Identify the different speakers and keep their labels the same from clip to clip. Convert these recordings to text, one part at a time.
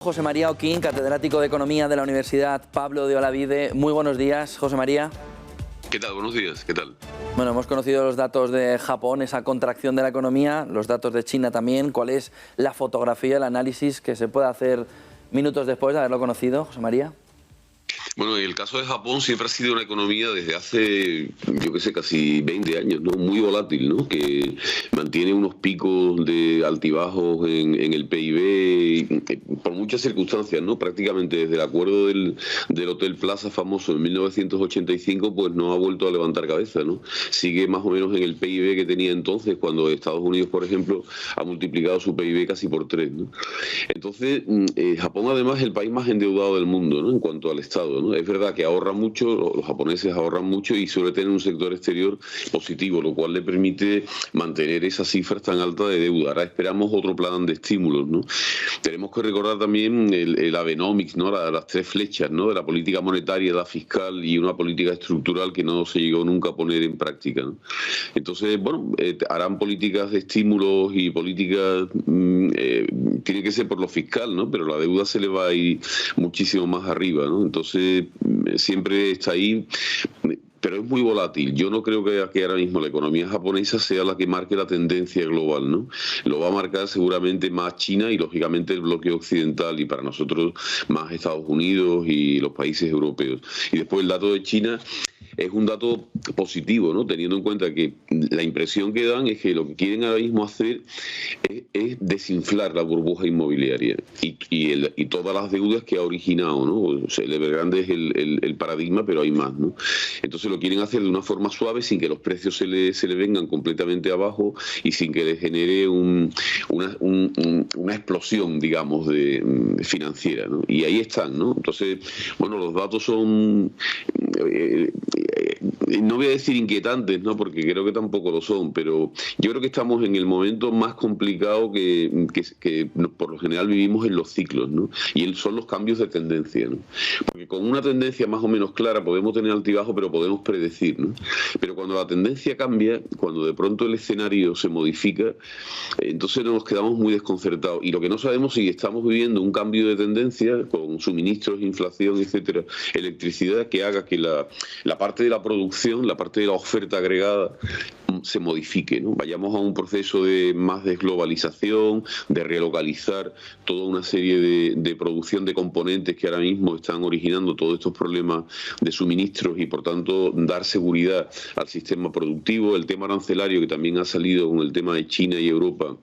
Speaker 1: José María Oquín, catedrático de Economía de la Universidad Pablo de Olavide. Muy buenos días, José María.
Speaker 2: ¿Qué tal? Buenos días, ¿qué tal?
Speaker 1: Bueno, hemos conocido los datos de Japón, esa contracción de la economía, los datos de China también. ¿Cuál es la fotografía, el análisis que se puede hacer minutos después de haberlo conocido, José María?
Speaker 2: Bueno, el caso de Japón siempre ha sido una economía desde hace, yo qué sé, casi 20 años, ¿no? Muy volátil, ¿no? Que mantiene unos picos de altibajos en el PIB por muchas circunstancias, ¿no? Prácticamente desde el acuerdo del Hotel Plaza famoso en 1985, pues no ha vuelto a levantar cabeza, ¿no? Sigue más o menos en el PIB que tenía entonces, cuando Estados Unidos, por ejemplo, ha multiplicado su PIB casi por 3, ¿no? Entonces, Japón además es el país más endeudado del mundo, ¿no? En cuanto al Estado, ¿no? Es verdad que ahorra mucho, los japoneses ahorran mucho y suele tener un sector exterior positivo, lo cual le permite mantener esas cifras tan altas de deuda. Ahora esperamos otro plan de estímulos, ¿no? Tenemos que recordar también el Abenomics, ¿no? Las tres flechas, ¿no? De la política monetaria, la fiscal y una política estructural que no se llegó nunca a poner en práctica, ¿no? Entonces, bueno, harán políticas de estímulos y políticas, tiene que ser por lo fiscal, ¿no? Pero la deuda se le va a ir muchísimo más arriba, ¿no? Entonces, siempre está ahí, pero es muy volátil. Yo no creo que ahora mismo la economía japonesa sea la que marque la tendencia global, ¿no? Lo va a marcar seguramente más China y, lógicamente, el bloque occidental, y para nosotros más Estados Unidos y los países europeos. Y después el dato de China es un dato positivo, ¿no? Teniendo en cuenta que la impresión que dan es que lo que quieren ahora mismo hacer es desinflar la burbuja inmobiliaria y todas las deudas que ha originado, ¿no? O sea, el Evergrande es el paradigma, pero hay más, ¿no? Entonces lo quieren hacer de una forma suave, sin que los precios se le vengan completamente abajo y sin que le genere una explosión, digamos, financiera, ¿no? Y ahí están, ¿no? Entonces, bueno, los datos son... no voy a decir inquietantes, ¿no? Porque creo que tampoco lo son, pero yo creo que estamos en el momento más complicado que por lo general vivimos en los ciclos, ¿no? Y son los cambios de tendencia, ¿no? Porque con una tendencia más o menos clara podemos tener altibajo, pero podemos predecir, ¿no? Pero cuando la tendencia cambia, cuando de pronto el escenario se modifica, entonces nos quedamos muy desconcertados. Y lo que no sabemos es si estamos viviendo un cambio de tendencia con suministros, inflación, etcétera, electricidad, que haga que la parte de la producción, la parte de la oferta agregada se modifique, ¿no? Vayamos a un proceso de más desglobalización, de relocalizar toda una serie de producción de componentes que ahora mismo están originando todos estos problemas de suministros y, por tanto, dar seguridad al sistema productivo. El tema arancelario, que también ha salido con el tema de China y Europa,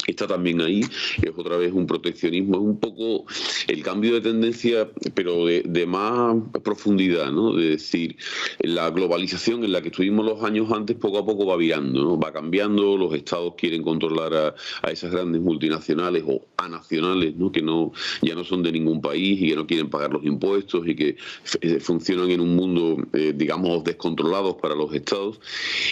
Speaker 2: está también ahí, es otra vez un proteccionismo, es un poco el cambio de tendencia, pero de más profundidad, ¿no? De decir, la globalización en la que estuvimos los años antes poco a poco va virando, ¿no? Va cambiando, los estados quieren controlar a esas grandes multinacionales o anacionales, ¿no? Que ya no son de ningún país y que no quieren pagar los impuestos y que funcionan en un mundo, digamos, descontrolados para los estados.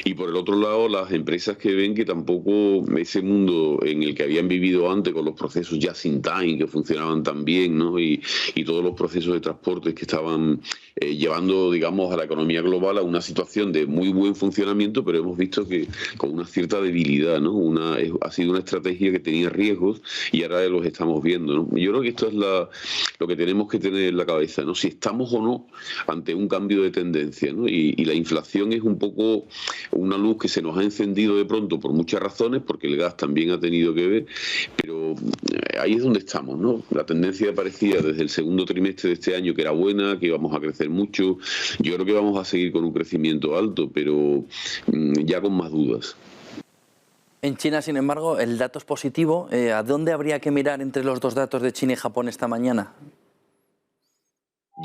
Speaker 2: Y por el otro lado, las empresas que ven que tampoco ese mundo en el que habían vivido antes, con los procesos just in time que funcionaban tan bien, ¿no? Y todos los procesos de transporte que estaban llevando, digamos, a la economía global a una situación de muy buen funcionamiento, pero hemos visto que con una cierta debilidad, ¿no? Ha sido una estrategia que tenía riesgos y ahora los estamos viendo, ¿no? Yo creo que esto es lo que tenemos que tener en la cabeza, ¿no? Si estamos o no ante un cambio de tendencia, ¿no? Y la inflación es un poco una luz que se nos ha encendido de pronto por muchas razones, porque el gas también ha tenido que ver, pero ahí es donde estamos, ¿no? La tendencia parecía desde el segundo trimestre de este año que era buena, que íbamos a crecer mucho. Yo creo que vamos a seguir con un crecimiento alto, pero ya con más dudas.
Speaker 1: En China, sin embargo, el dato es positivo. ¿A dónde habría que mirar entre los dos datos de China y Japón esta mañana?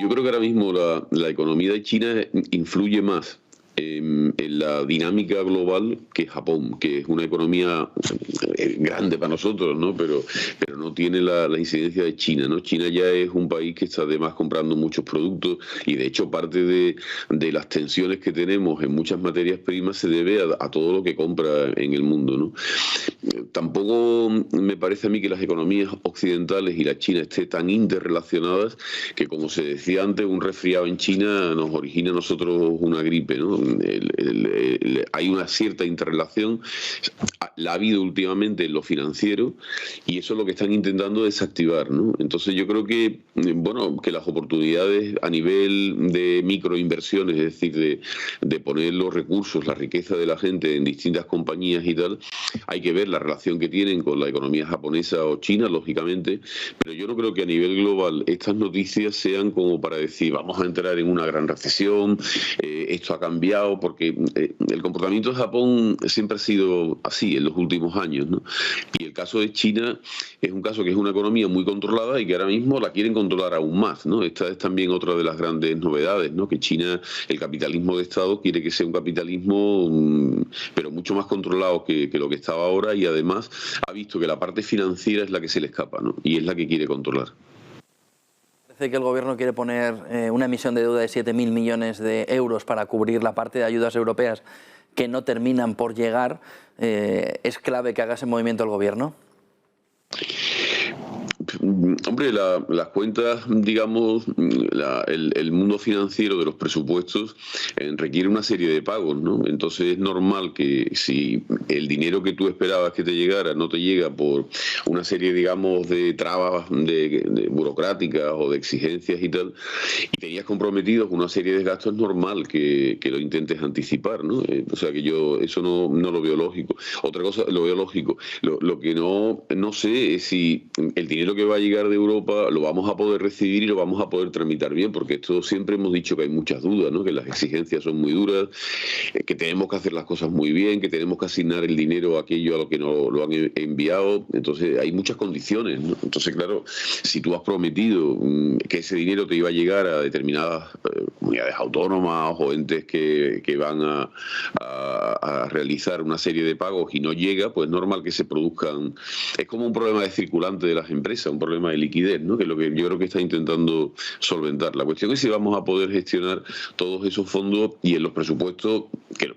Speaker 2: Yo creo que ahora mismo la economía de China influye más en la dinámica global que Japón, que es una economía grande para nosotros, ¿no? Pero no tiene la incidencia de China, ¿no? China ya es un país que está además comprando muchos productos y, de hecho, parte de las tensiones que tenemos en muchas materias primas se debe a todo lo que compra en el mundo, ¿no? Tampoco me parece a mí que las economías occidentales y la China estén tan interrelacionadas que, como se decía antes, un resfriado en China nos origina a nosotros una gripe, ¿no? hay una cierta interrelación, la ha habido últimamente en lo financiero, y eso es lo que están intentando desactivar, ¿no? Entonces yo creo que, bueno, que las oportunidades a nivel de microinversiones, es decir, de poner los recursos, la riqueza de la gente en distintas compañías y tal, hay que ver la relación que tienen con la economía japonesa o china, lógicamente, pero yo no creo que a nivel global estas noticias sean como para decir vamos a entrar en una gran recesión, esto ha cambiado, porque el comportamiento de Japón siempre ha sido así en los últimos años, ¿no? Y el caso de China es un caso que es una economía muy controlada y que ahora mismo la quieren controlar aún más, ¿no? Esta es también otra de las grandes novedades, ¿no? Que China, el capitalismo de Estado, quiere que sea un capitalismo pero mucho más controlado que lo que estaba ahora, y además ha visto que la parte financiera es la que se le escapa, ¿no? Y es la que quiere controlar.
Speaker 1: Parece que el gobierno quiere poner una emisión de deuda de 7.000 millones de euros para cubrir la parte de ayudas europeas que no terminan por llegar. ¿Es clave que haga ese movimiento el gobierno?
Speaker 2: Hombre, las cuentas, digamos, el mundo financiero de los presupuestos requiere una serie de pagos, ¿no? Entonces es normal que si el dinero que tú esperabas que te llegara no te llega por una serie, digamos, de trabas de burocráticas o de exigencias y tal, y tenías comprometidos una serie de gastos, es normal que lo intentes anticipar, ¿no? O sea que yo eso no lo veo lógico. Otra cosa, lo veo lógico. Lo que no sé es si el dinero que va a llegar de Europa lo vamos a poder recibir y lo vamos a poder tramitar bien, porque esto siempre hemos dicho que hay muchas dudas, ¿no? Que las exigencias son muy duras, que tenemos que hacer las cosas muy bien, que tenemos que asignar el dinero a aquello a lo que no lo han enviado. Entonces hay muchas condiciones, ¿no? Entonces, claro, si tú has prometido que ese dinero te iba a llegar a determinadas comunidades autónomas o entes que van a realizar una serie de pagos y no llega, pues es normal que se produzcan. Es como un problema de circulante de las empresas, un problema de liquidez, ¿no? Que es lo que yo creo que está intentando solventar. La cuestión es si vamos a poder gestionar todos esos fondos y en los presupuestos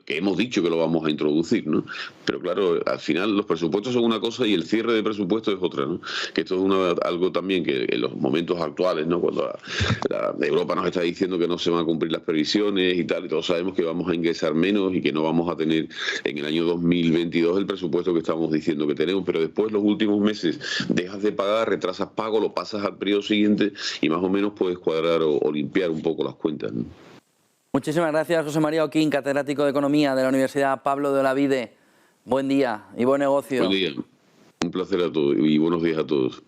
Speaker 2: que hemos dicho que lo vamos a introducir, ¿no? Pero claro, al final los presupuestos son una cosa y el cierre de presupuestos es otra, ¿no? Que esto es algo también que en los momentos actuales, ¿no? Cuando Europa nos está diciendo que no se van a cumplir las previsiones y tal, y todos sabemos que vamos a ingresar menos y que no vamos a tener en el año 2022 el presupuesto que estamos diciendo que tenemos, pero después los últimos meses dejas de pagar, retrasas pago, lo pasas al periodo siguiente y más o menos puedes cuadrar o limpiar un poco las cuentas, ¿no?
Speaker 1: Muchísimas gracias, José María Oquín, catedrático de Economía de la Universidad Pablo de Olavide. Buen día y buen negocio.
Speaker 2: Buen día. Un placer a todos y buenos días a todos.